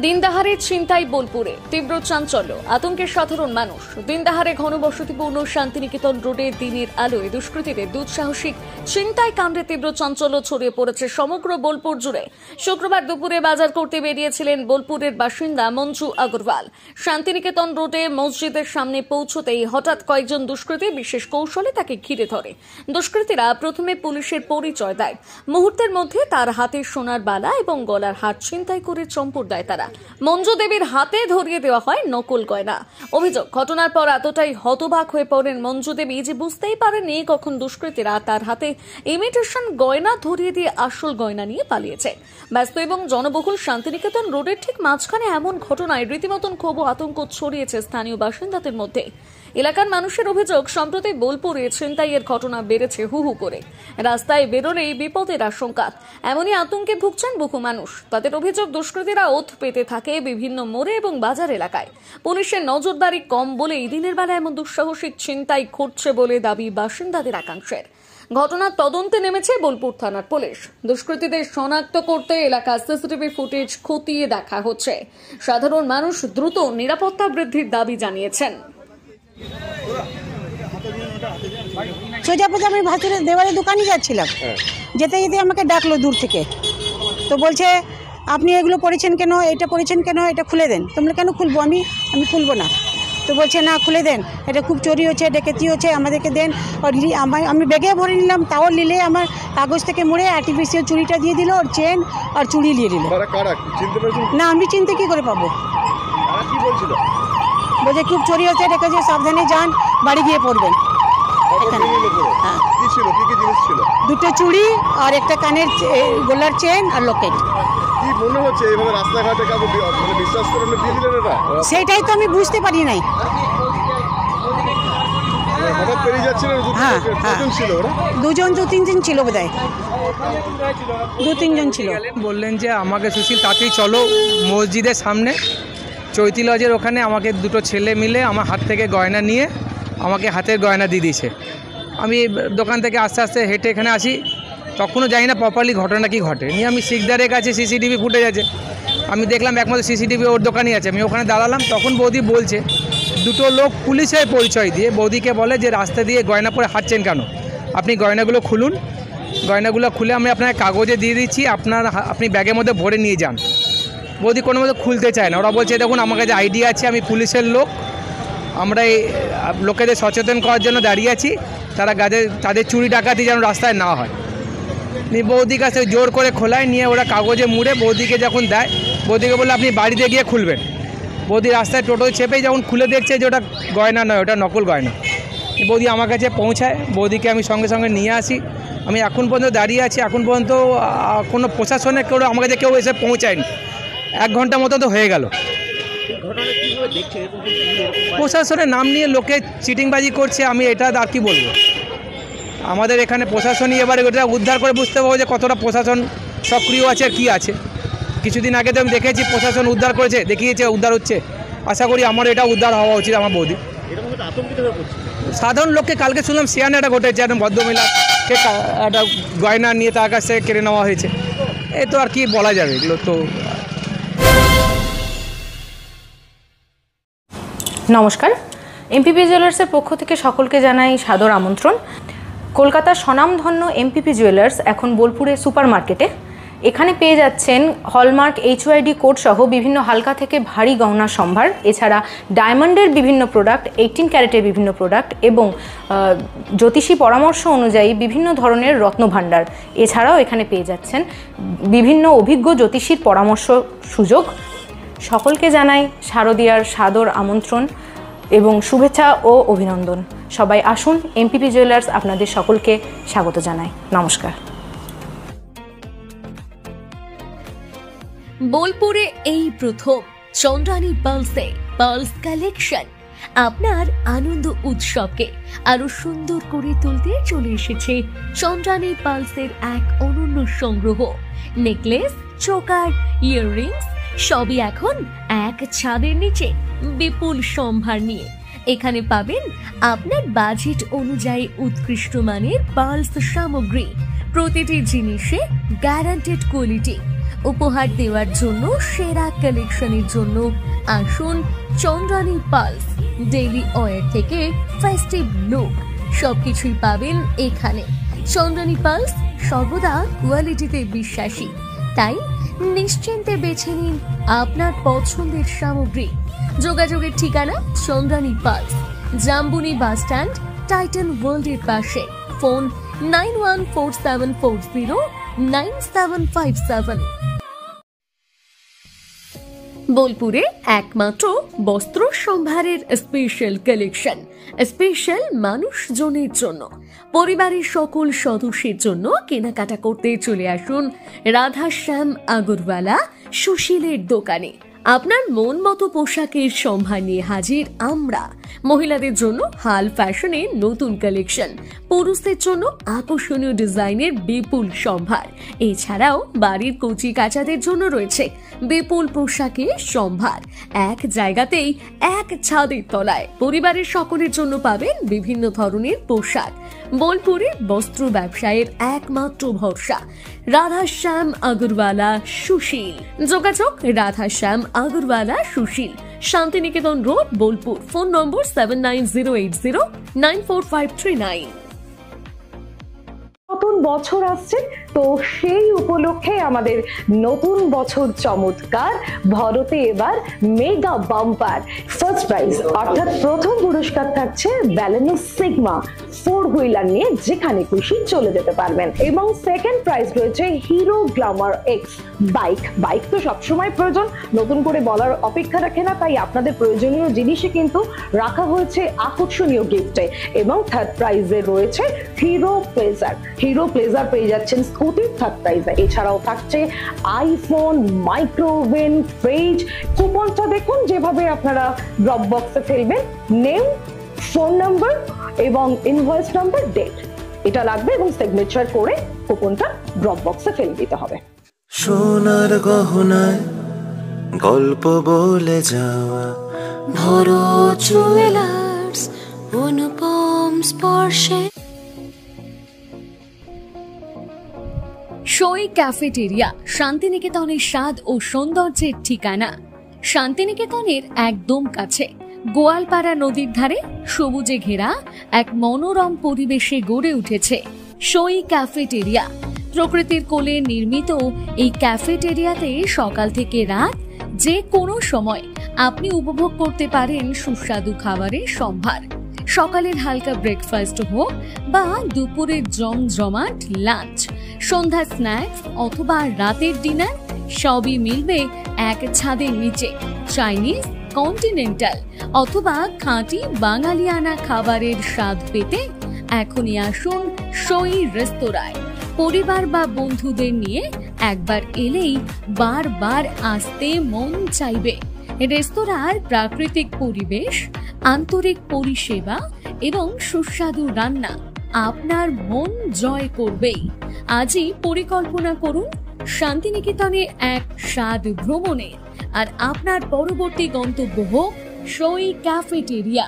দিনদাহারে ছিনতাই বোলপুরে তীব্র চাঞ্চল্য, আতঙ্কের সাধারণ মানুষ। দিনদাহারে ঘনবসতিপূর্ণ শান্তিনিকেতন রোডে দিনের আলোয় দুষ্কৃতীদের দুঃসাহসিক ছিনতাই কাণ্ডে তীব্র চাঞ্চল্য ছড়িয়ে পড়েছে সমগ্র বোলপুর জুড়ে। শুক্রবার দুপুরে বাজার করতে বেরিয়েছিলেন বোলপুরের বাসিন্দা মঞ্জু আগরওয়াল। শান্তিনিকেতন রোডে মসজিদের সামনে পৌঁছতেই হঠাৎ কয়েকজন দুষ্কৃতী বিশেষ কৌশলে তাকে ঘিরে ধরে। দুষ্কৃতীরা প্রথমে পুলিশের পরিচয় দেয়, মুহূর্তের মধ্যে তার হাতে সোনার বালা এবং গলার হার ছিনতাই করে চম্পট দেয় তারা। মঞ্জু দেবীর হাতে ধরিয়ে দেওয়া হয় নকল গয়না। অভিযোগ, ঘটনার পর এতটাই হতবাক হয়ে পড়েন মঞ্জু দেবী যে বুঝতেই পারেননি কখন দুষ্কৃতীরা তার হাতে ইমিটেশন গয়না ধরিয়ে দিয়ে আসল গয়না নিয়ে পালিয়েছে। ব্যস্ত এবং জনবহুল শান্তিনিকেতন রোডের ঠিক মাঝখানে এমন ঘটনায় রীতিমতন ক্ষোভ ও আতঙ্ক ছড়িয়েছে স্থানীয় বাসিন্দাদের মধ্যে। এলাকার মানুষের অভিযোগ, সম্প্রতি বোলপুরে ছিনতাইয়ের ঘটনা বেড়েছে হু হু করে। রাস্তায় বেরোলেই বিপদের আশঙ্কা, এমনই আতঙ্কে ভুগছেন বহু মানুষ। তাদের অভিযোগ, দুষ্কৃতীরা ওথ পেতে থাকে বিভিন্ন মোড়ে এবং বাজার এলাকায়। পুলিশের নজরদারি কম বলেই দিনের বেলা এমন দুঃসাহসিক ছিনতাই ঘটছে বলে দাবি বাসিন্দাদের একাংশের। ঘটনার তদন্তে নেমেছে বোলপুর থানার পুলিশ। দুষ্কৃতীদের শনাক্ত করতে এলাকার সিসিটিভি ফুটেজ খতিয়ে দেখা হচ্ছে। সাধারণ মানুষ দ্রুত নিরাপত্তা বৃদ্ধির দাবি জানিয়েছেন। সোজাপুজো আমি ভাসুরের দেওয়ালের দোকানে যাচ্ছিলাম, যেতে যেতে আমাকে ডাকলো দূর থেকে। তো বলছে, আপনি এগুলো পড়েছেন কেন, এটা পড়েছেন কেন, এটা খুলে দেন। তোমরা কেন খুলবো, আমি খুলবো না। তো বলছে, না খুলে দেন, এটা খুব চুরি হচ্ছে, ডেকেতি হচ্ছে, আমাদেরকে দেন। আর আমি ব্যাগে ভরে নিলাম, তাও নিলে আমার কাগজ থেকে মুড়ে আর্টিফিশিয়াল চুড়িটা দিয়ে দিল, আর চেন আর চুড়ি নিয়ে দিল। না, আমি চিনতে কি করে পাবো। বলছে খুব চুরি হচ্ছে, ডেকেছে, সাবধানে যান, বাড়ি গিয়ে পড়বেন। দুটো চুড়ি আর একটা কানের গলার চেন আর লকেট। সেটাই তো আমি বুঝতে পারি নাই। দুজন দু তিনজন ছিল বোধহয়, দু তিনজন ছিল। বললেন যে আমাকে সুশীল তাতেই চলো মসজিদের সামনে চৈতি লজের ওখানে, আমাকে দুটো ছেলে মিলে আমার হাত থেকে গয়না নিয়ে আমাকে হাতের গয়না দিয়ে দিয়েছে। আমি দোকান থেকে আস্তে আস্তে হেঁটে এখানে আসি, তখনও জানি না প্রপারলি ঘটনা কি ঘটে। নিয়ে আমি শিকদারের কাছে সিসিটিভি ফুটেজ আছে, আমি দেখলাম একমাত্র সিসিটিভি ওর দোকানই আছে। আমি ওখানে দাঁড়ালাম, তখন বৌদি বলছে, দুটো লোক পুলিশের পরিচয় দিয়ে বৌদিকে বলে যে রাস্তা দিয়ে গয়না পরে হাঁটছেন কেন, আপনি গয়নাগুলো খুলুন, গয়নাগুলো খুলে আমি আপনার কাগজে দিয়ে দিচ্ছি, আপনি ব্যাগের মধ্যে ভরে নিয়ে যান। বৌদি কোনো মতো খুলতে চায় না। ওরা বলছে, দেখুন আমার কাছে আইডিয়া আছে, আমি পুলিশের লোক, আমরা এই লোকেদের সচেতন করার জন্য দাঁড়িয়ে আছি, তাদের চুরি ডাকাতি যেন রাস্তায় না হয়। বৌদির কাছে জোর করে খোলায়, নিয়ে ওরা কাগজে মুড়ে বৌদিকে যখন দেয়, বৌদিকে বলে আপনি বাড়িতে গিয়ে খুলবেন। বৌদি রাস্তায় টোটো চেপেই যখন খুলে দেখছে যে ওটা গয়না নয়, ওটা নকল গয়না। বৌদি আমার কাছে পৌঁছায়, বৌদিকে আমি সঙ্গে সঙ্গে নিয়ে আসি। আমি এখন পর্যন্ত দাঁড়িয়ে আছি, এখন পর্যন্ত কোনো প্রশাসনের আমার কাছে কেউ এসে পৌঁছায়নি। 1 ঘন্টা মতো তো হয়ে গেল। প্রশাসনের নাম নিয়ে লোকে চিটিংবাজি করছে, আমি এটা আর কি বলবো। আমাদের এখানে প্রশাসনই এবারে ওটা উদ্ধার করে বুঝতে পারবো যে কতটা প্রশাসন সক্রিয় আছে আর কী আছে। কিছুদিন আগে তো আমি দেখেছি প্রশাসন উদ্ধার করেছে, দেখিয়েছে উদ্ধার হচ্ছে। আশা করি আমার এটা উদ্ধার হওয়া উচিত। আমার বৌদি সাধারণ লোককে, কালকে শুনলাম সিয়ানে একটা ঘটেছে, একটা ভদ্রমহিলাকে একটা গয়না নিয়ে তার কাছ থেকে কেড়ে নেওয়া হয়েছে। এই তো আর কি বলা যাবে, এগুলো তো। নমস্কার, এমপিপি জুয়েলার্সের পক্ষ থেকে সকলকে জানাই সাদর আমন্ত্রণ। কলকাতার স্বনামধন্য এমপিপি জুয়েলার্স এখন বোলপুরে সুপার মার্কেটে। এখানে পেয়ে যাচ্ছেন হলমার্ক HYD কোড সহ বিভিন্ন হালকা থেকে ভারী গহনার সম্ভার, এছাড়া ডায়মন্ডের বিভিন্ন প্রোডাক্ট, 18 ক্যারেটের বিভিন্ন প্রোডাক্ট এবং জ্যোতিষী পরামর্শ অনুযায়ী বিভিন্ন ধরনের রত্নভাণ্ডার। এছাড়াও এখানে পেয়ে যাচ্ছেন বিভিন্ন অভিজ্ঞ জ্যোতিষীর পরামর্শ সুযোগ। সকলকে জানাই শারদীয়ার সাদর আমন্ত্রণ এবং শুভেচ্ছা ও অভিনন্দন। সবাই আসুন, এমপিপি জুয়েলার্স আপনাদের সকলকে স্বাগত জানাই। নমস্কার। বোলপুরে এই প্রথম চন্দ্রানী পার্লসে পার্লস কালেকশন আপনার আনন্দ উৎসবকে আরো সুন্দর করে তুলতে চলে এসেছে চন্দ্রানী পার্লসের এক অনন্য সংগ্রহ। নেকলেস, চোকার, ইয়াররিংস সবই এখন এক ছাদের নিচে বিপুল সম্ভার নিয়ে। এখানে পাবেন আপনার বাজেট অনুযায়ী উৎকৃষ্ট মানের পার্লস সামগ্রী, প্রতিটি জিনিসে গ্যারান্টেড কোয়ালিটি। উপহার দেওয়ার জন্য সেরা কালেকশনের জন্য আসুন চন্দ্রানী পালস। ডেইলি ওয়্যার থেকে ফেস্টিভ লুক সবকিছুই পাবেন এখানে। চন্দ্রানী পালস সর্বদা কোয়ালিটিতে বিশ্বাসী, তাই নিশ্চিন্তে বেছে নিন আপনার পছন্দের সামগ্রী। যোগাযোগের ঠিকানা Chandrani pulse, Jambuni bus stand, Titan ওয়ার্ল্ডের পাশে। ফোন 9147409757। বোলপুরে একমাত্র বস্ত্র সম্ভারের স্পেশাল কালেকশন, স্পেশাল মানুষজনের জন্য, পরিবারের সকল সদস্যের জন্য কেনাকাটা করতে চলে আসুন রাধাশ্যাম আগরওয়ালা সুশীলের দোকানে। আপনার মন মতো পোশাকের সম্ভার নিয়ে হাজির আমরা। মহিলাদের জন্য হাল ফ্যাশনের নতুন কালেকশন, পুরুষদের জন্য আকর্ষণীয় ডিজাইনের বিপুল সম্ভার। এছাড়াও বাড়ির কচি কাচাদের জন্য রয়েছে বিপুল পোশাকের সম্ভার। এক জায়গাতেই এক ছাদের তলায় পরিবারের সকলের জন্য পাবেন বিভিন্ন ধরনের পোশাক। বোলপুরে বস্ত্র ব্যবসায়ের একমাত্র ভরসা রাধাশ্যাম আগরওয়ালা সুশীল। যোগাযোগ Radhashyam Agarwala Sushil, Santiniketan road, Bolpur. Phone number 7908094539। নতুন বছর আসছে, তো সেই উপলক্ষে আমাদের নতুন বছর চমৎকার ভরতে এবার মেগা বাম্পার ফার্স্ট প্রাইজ, অর্থাৎ প্রথম পুরস্কার থাকছে ব্যালেনো সিগমা 4 হুইলার নিয়ে যেখানে খুশি চলে যেতে পারবেন, এবং সেকেন্ড প্রাইজ রয়েছে হিরো গ্ল্যামার এক্স বাইক তো সবসময় প্রয়োজন, নতুন করে বলার অপেক্ষা রাখে না, তাই আপনাদের প্রয়োজনীয় জিনিসে কিন্তু রাখা হয়েছে আকর্ষণীয় গিফটে। এবং থার্ড প্রাইজে রয়েছে হিরো প্লেজার পেয়ে যাচ্ছেন স্কুটি থার্ড প্রাইজে। এছাড়াও থাকছে আইফোন, মাইক্রোওভেন, ফ্রিজ। কুপনটা দেখুন যেভাবে আপনারা ড্রপ বক্সে ফেলবেন, নেম, ফোন নাম্বার এবং ইনভয়েস নাম্বার, ডেট এটা লাগবে, এবং সিগনেচার করে কুপনটা ড্রপ বক্সে ফেলে দিতে হবে। সোনার গহনায় গল্প বলে যাওয়া ভরো জুয়েলার্স, অনুপম স্পর্শে। সই ক্যাফেটেরিয়া শান্তিনিকেতনের স্বাদ ও সৌন্দর্যের ঠিকানা। শান্তিনিকেতনের একদম কাছে গোয়ালপাড়া নদীর ধারে সবুজে ঘেরা এক মনোরম পরিবেশে গড়ে উঠেছে সই ক্যাফেটেরিয়া। প্রকৃতির কোলে নির্মিত এই ক্যাফেটেরিয়াতে সকাল থেকে রাত যে কোনো সময় আপনি উপভোগ করতে পারেন সুস্বাদু খাবারের সম্ভার। সকালের হালকা ব্রেকফাস্ট হোক বা দুপুরের জমজমাট লাঞ্চ, সন্ধ্যার স্ন্যাক্স অথবা রাতের ডিনার, সবই মিলবে এক ছাদের নিচে। চাইনিজ, কন্টিনেন্টাল অথবা খাঁটি বাঙালিয়ানা খাবারের স্বাদ পেতে এখনই আসুন সই রেস্তোরাঁয়। পরিবার বা বন্ধুদের নিয়ে একবার এলেই বারবার আসতে মন চাইবে। রেস্তোরাঁর প্রাকৃতিক পরিবেশ, আন্তরিক পরিষেবা এবং সুস্বাদু রান্না আপনার মন জয় করবেই। আজই পরিকল্পনা করুন শান্তিনিকেতনে এক স্বাদ ভ্রমণে, আর আপনার পরবর্তী গন্তব্য হোক সই ক্যাফেটেরিয়া।